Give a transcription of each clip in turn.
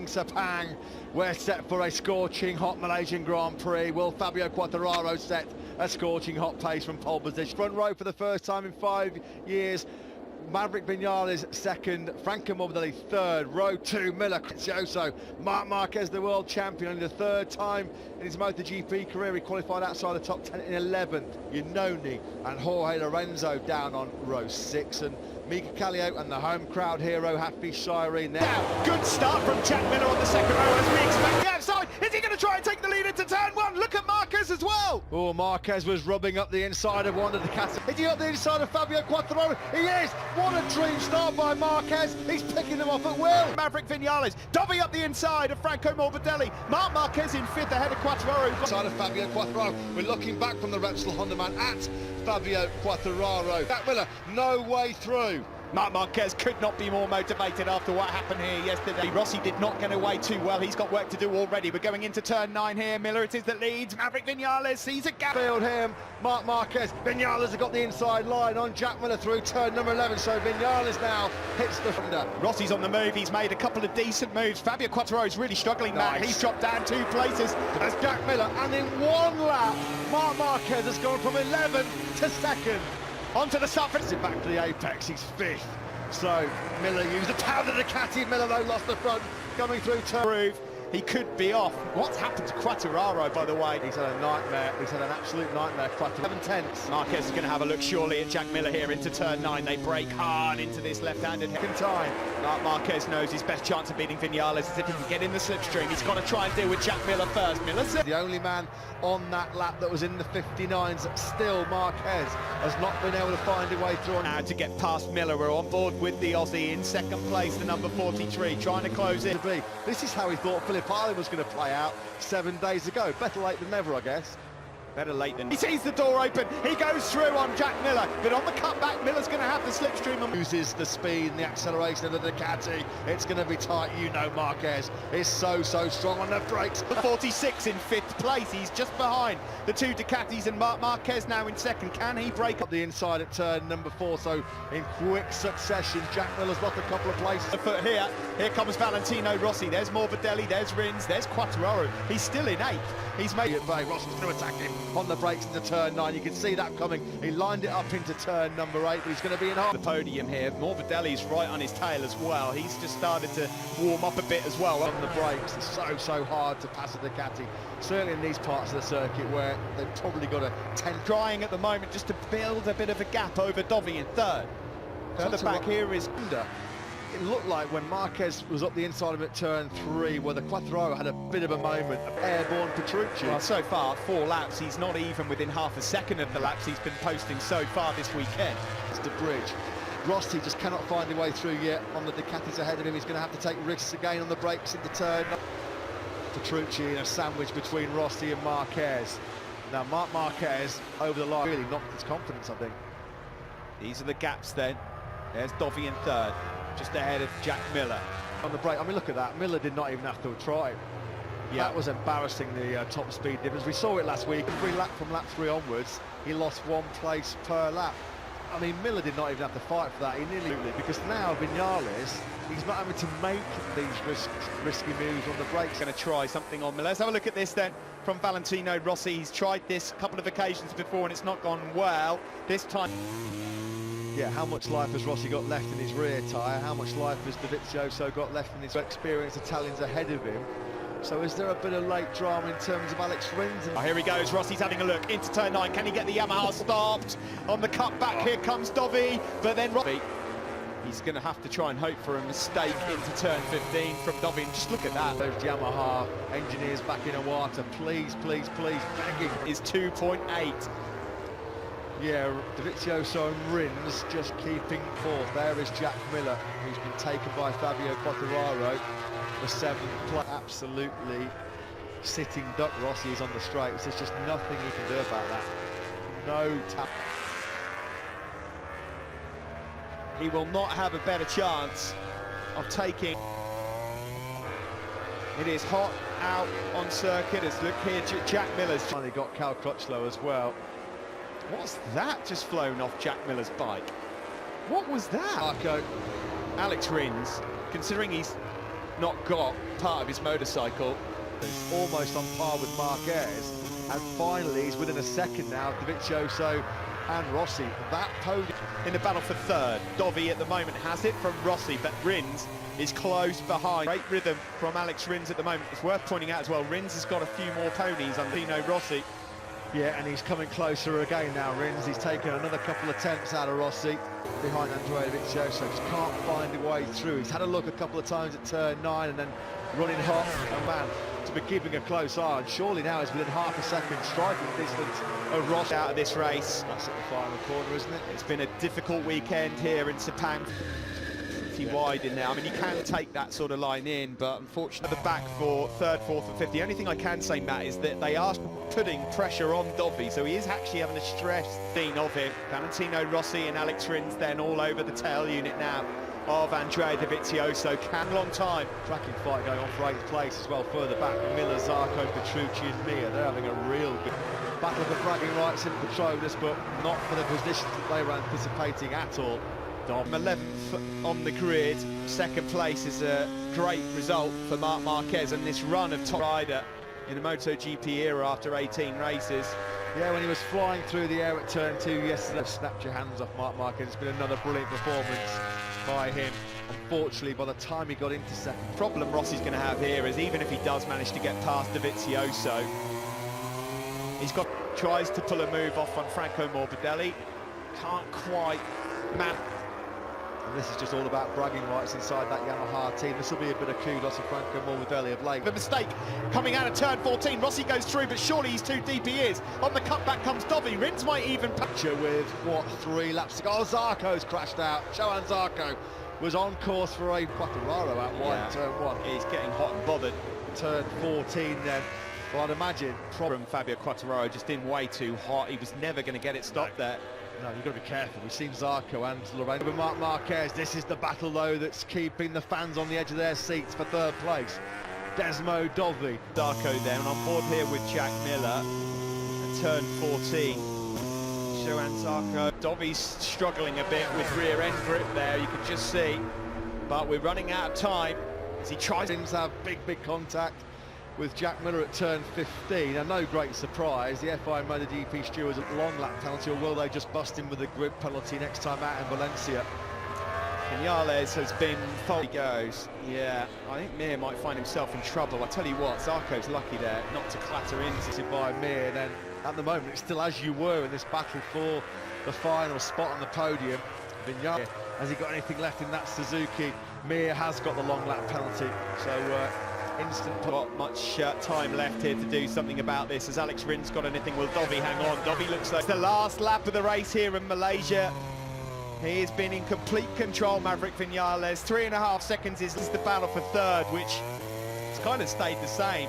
Sepang. We're set for a scorching hot Malaysian Grand Prix. Will Fabio Quartararo set a scorching hot pace from pole position? Front row for the first time in 5 years. Maverick Vinales second, Franco Morbidelli third, row 2, Miller, Cazioso, Marquez the world champion, only the third time in his MotoGP career he qualified outside the top 10 in 11th, Iannone and Jorge Lorenzo down on row 6, and Mika Kallio and the home crowd hero Happy Shireen there. Now, good start from Jack Miller on the second row as we expect. The outside, is he going to try and take the lead into turn 1? Look at Marquez as well. Oh, Marquez was rubbing up the inside of one of the cats. Is he up the inside of Fabio Quartararo? He is! What a dream start by Marquez. He's picking them off at will. Maverick Vinales, Dovi up the inside of Franco Morbidelli. Marquez in 5th ahead of Quartararo. Side of Fabio Quartararo. We're looking back from the Repsol Honda man at Fabio Quartararo. Jack Miller, no way through. Marquez could not be more motivated after what happened here yesterday. Rossi did not get away too well. He's got work to do already. We're going into turn 9 here. Miller it is that leads. Maverick Vinales sees a gap. Field him. Marquez. Vinales has got the inside line on Jack Miller through turn number 11. So Vinales now hits the Honda. Rossi's on the move. He's made a couple of decent moves. Fabio Quartararo is really struggling now. Nice. He's dropped down 2 places. As Jack Miller, and in one lap, Marquez has gone from 11th to 2nd. Onto the surface. Back to the apex. He's 5th. So Miller used a pound of the Ducati. Miller though lost the front coming through turn. He could be off. What's happened to Quartararo, by the way? He's had a nightmare. He's had an absolute nightmare. 7/10. Marquez is going to have a look surely at Jack Miller here into turn 9. They break hard into this left-handed Second time. Marquez knows his best chance of beating Vinales is if he can get in the slipstream. He's got to try and deal with Jack Miller first. The only man on that lap that was in the 59s, still Marquez has not been able to find a way through. Now to get past Miller, we're on board with the Aussie in 2nd place, the number 43, trying to close it. This is how he thought Phillip Island was going to play out 7 days ago. Better late than never, I guess. Better late than... He sees the door open, he goes through on Jack Miller, but on the cutback, Miller's going to have the slipstream. And uses the speed and the acceleration of the Ducati. It's going to be tight, you know. Marquez is so strong on the brakes. The 46 in 5th place, he's just behind the 2 Ducatis, and Marquez now in 2nd. Can he break up the inside at turn number 4? So in quick succession, Jack Miller's lost a couple of places. The foot here comes Valentino Rossi, there's Morbidelli, there's Rins, there's Quartararo. He's still in 8th. He's made it. Rossi's going to attack him on the brakes into turn 9. You can see that coming. He lined it up into turn number 8, but he's going to be in half. The podium here. Morbidelli's right on his tail as well. He's just started to warm up a bit as well. On the brakes, it's so hard to pass a Ducati. Certainly in these parts of the circuit where they've probably got a 10. Trying at the moment just to build a bit of a gap over Dovi in 3rd. Further back here is Honda. It looked like when Marquez was up the inside of it at turn 3, where the Quartararo had a bit of a moment of airborne Petrucci. Well, so far, 4 laps, he's not even within half a second of the laps he's been posting so far this weekend. It's the bridge. Rossi just cannot find a way through yet on the Ducatis ahead of him. He's going to have to take risks again on the brakes into turn. Petrucci in a sandwich between Rossi and Marquez. Now, Marquez over the line really knocked his confidence, I think. These are the gaps then. There's Dovi in 3rd. Just ahead of Jack Miller. On the brake, I mean, look at that. Miller did not even have to try. Yeah. That was embarrassing, the top speed difference. We saw it last week. From lap 3 onwards, he lost 1 place per lap. I mean, Miller did not even have to fight for that. He nearly, because now Vinales, he's not having to make these risky moves on the brakes. Going to try something on Miller. Let's have a look at this then from Valentino Rossi. He's tried this a couple of occasions before and it's not gone well. This time... Yeah, how much life has Rossi got left in his rear tyre? How much life has Dovizioso got left in his experienced Italians ahead of him? So is there a bit of late drama in terms of Alex Rins? Oh, here he goes, Rossi's having a look into turn 9. Can he get the Yamaha stopped? On the cutback, here comes Dovi, but then Rossi. He's going to have to try and hope for a mistake into turn 15 from Dovi. And just look at that. Those Yamaha engineers back in Awata, please, begging. Is 2.8. Yeah, Dovizioso and Rins just keeping 4th. There is Jack Miller, who's been taken by Fabio Quartararo for 7th place. Absolutely sitting duck. Rossi is on the straights. There's just nothing he can do about that. No tap. He will not have a better chance of taking. It is hot out on circuit. As look here, Jack Miller's finally got Cal Crutchlow as well. What's that just flown off Jack Miller's bike? What was that? Marco. Alex Rins, considering he's not got part of his motorcycle. It's almost on par with Marquez, and finally he's within a second now of Dovizioso and Rossi. That podium In the battle for third, Dovi at the moment has it from Rossi, but Rins is close behind. Great rhythm from Alex Rins at the moment. It's worth pointing out as well, Rins has got a few more ponies under Valentino Rossi. Yeah, and he's coming closer again now, Rins. He's taken another couple of attempts out of Rossi behind Dovizioso. Just can't find a way through. He's had a look a couple of times at turn 9 and then running hot. Oh man, to be keeping a close eye. And surely now he's within half a second striking distance of Rossi. Out of this race. That's at the final corner, isn't it? It's been a difficult weekend here in Sepang. Wide in there. I mean, you can take that sort of line in, but unfortunately the back for third, fourth and fifth. The only thing I can say, Matt, is that they are putting pressure on Dovi, so he is actually having a stress scene of him. Valentino Rossi and Alex Rins then all over the tail unit now of Andrea Dovizioso. Long time. Cracking fight going on for 8th place as well further back. Miller, Zarco, Petrucci and Mia, they're having a real good battle for bragging rights in Petronas, but not for the positions that they were anticipating at all. 11th on the grid. Second place is a great result for Marc Marquez and this run of top rider in the MotoGP era after 18 races. Yeah, when he was flying through the air at turn 2 yesterday, snapped your hands off Marc Marquez. It's been another brilliant performance by him. Unfortunately, by the time he got into second. The problem Rossi's going to have here is even if he does manage to get past Dovizioso, tries to pull a move off on Franco Morbidelli, can't quite man. And this is just all about bragging rights inside that Yamaha team. This will be a bit of kudos to Franco Morbidelli of late. The mistake coming out of turn 14. Rossi goes through, but surely he's too deep. He is. On the cutback comes Dovi. Rins might even picture with what 3 laps to go. Oh, Zarco's crashed out. Johan Zarco was on course for a Quartararo out wide turn 1. He's getting hot and bothered. Turn 14 then. Well, I'd imagine problem Fabio Quartararo just in way too hot. He was never going to get it stopped there. No, you've got to be careful. We've seen Zarco and Lorraine. With Marc Marquez, this is the battle, though, that's keeping the fans on the edge of their seats for third place. Desmo Dovi. Zarco then on board here with Jack Miller. And turn 14. Johan Zarco. Dovi's struggling a bit with rear end grip there, you can just see. But we're running out of time as he tries to have big contact with Jack Miller at turn 15, and no great surprise, the FI MotoGP stewards a long lap penalty, or will they just bust him with a grip penalty next time out in Valencia? Vinales has been full. He goes, yeah, I think Mir might find himself in trouble. I tell you what, Zarco's lucky there not to clatter into by Mir. Then at the moment it's still as you were in this battle for the final spot on the podium. Vinales, has he got anything left in that Suzuki? Mir has got the long lap penalty, so instant. Not much time left here to do something about this. Has Alex Rins got anything? Will Dovi hang on? Dovi looks like it's the last lap of the race here in Malaysia. He has been in complete control, Maverick Vinales. 3.5 seconds is the battle for third, which has kind of stayed the same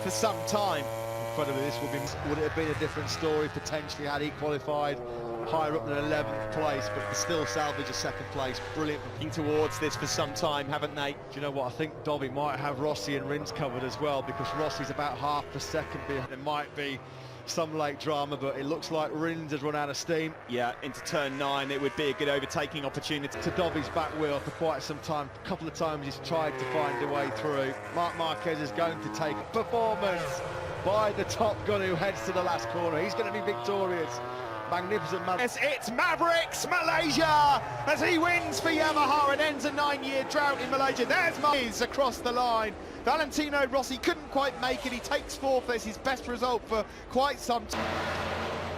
for some time. Incredibly, this would it have been a different story potentially had he qualified higher up than 11th place, but still salvage a second place. Brilliant. Looking towards this for some time, haven't they? Do you know what? I think Dovi might have Rossi and Rins covered as well, because Rossi's about half a second behind. There might be some late drama, but it looks like Rins has run out of steam. Yeah, into turn 9, it would be a good overtaking opportunity. To Dovi's back wheel for quite some time. A couple of times he's tried to find a way through. Marc Marquez is going to take performance by the top gun who heads to the last corner. He's going to be victorious. Magnificent Yes, it's Mavericks Malaysia as he wins for Yamaha and ends a 9-year drought in Malaysia. There's Marquez across the line. Valentino Rossi couldn't quite make it. He takes 4th. It's his best result for quite some time.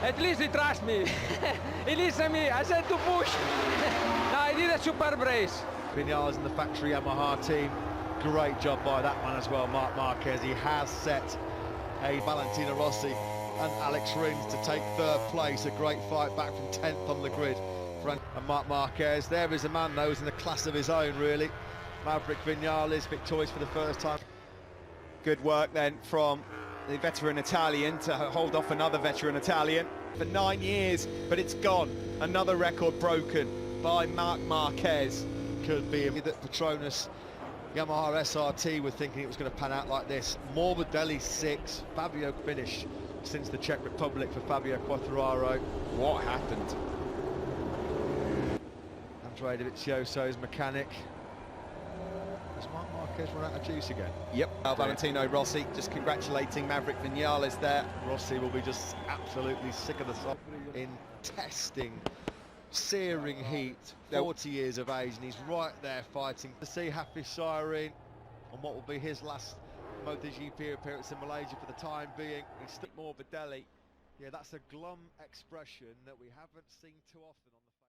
At least he trusts me. He listened to me. I said to push. No, I did a superb race. Vinales and the factory Yamaha team. Great job by that one as well, Marc Marquez. He has set a Valentino Rossi and Alex Rins to take third place. A great fight back from 10th on the grid. And Marc Marquez, there is a man though who's in a class of his own really. Maverick Vinales victorious for the first time. Good work then from the veteran Italian to hold off another veteran Italian for 9 years, but it's gone. Another record broken by Marc Marquez. Could be that Petronas Yamaha SRT were thinking it was going to pan out like this. Morbidelli 6, Fabio finished since the Czech Republic for Fabio Quartararo. What happened? Andrea Dovizioso's mechanic. Was Marc Marquez Marquez run out of juice again? Yep, Valentino Rossi just congratulating Maverick Vinales there. Rossi will be just absolutely sick of the song in testing, searing heat, 40 years of age, and he's right there fighting. To see Happy Siren on what will be his last MotoGP appearance in Malaysia for the time being. He's still more Videlli. Yeah, that's a glum expression that we haven't seen too often on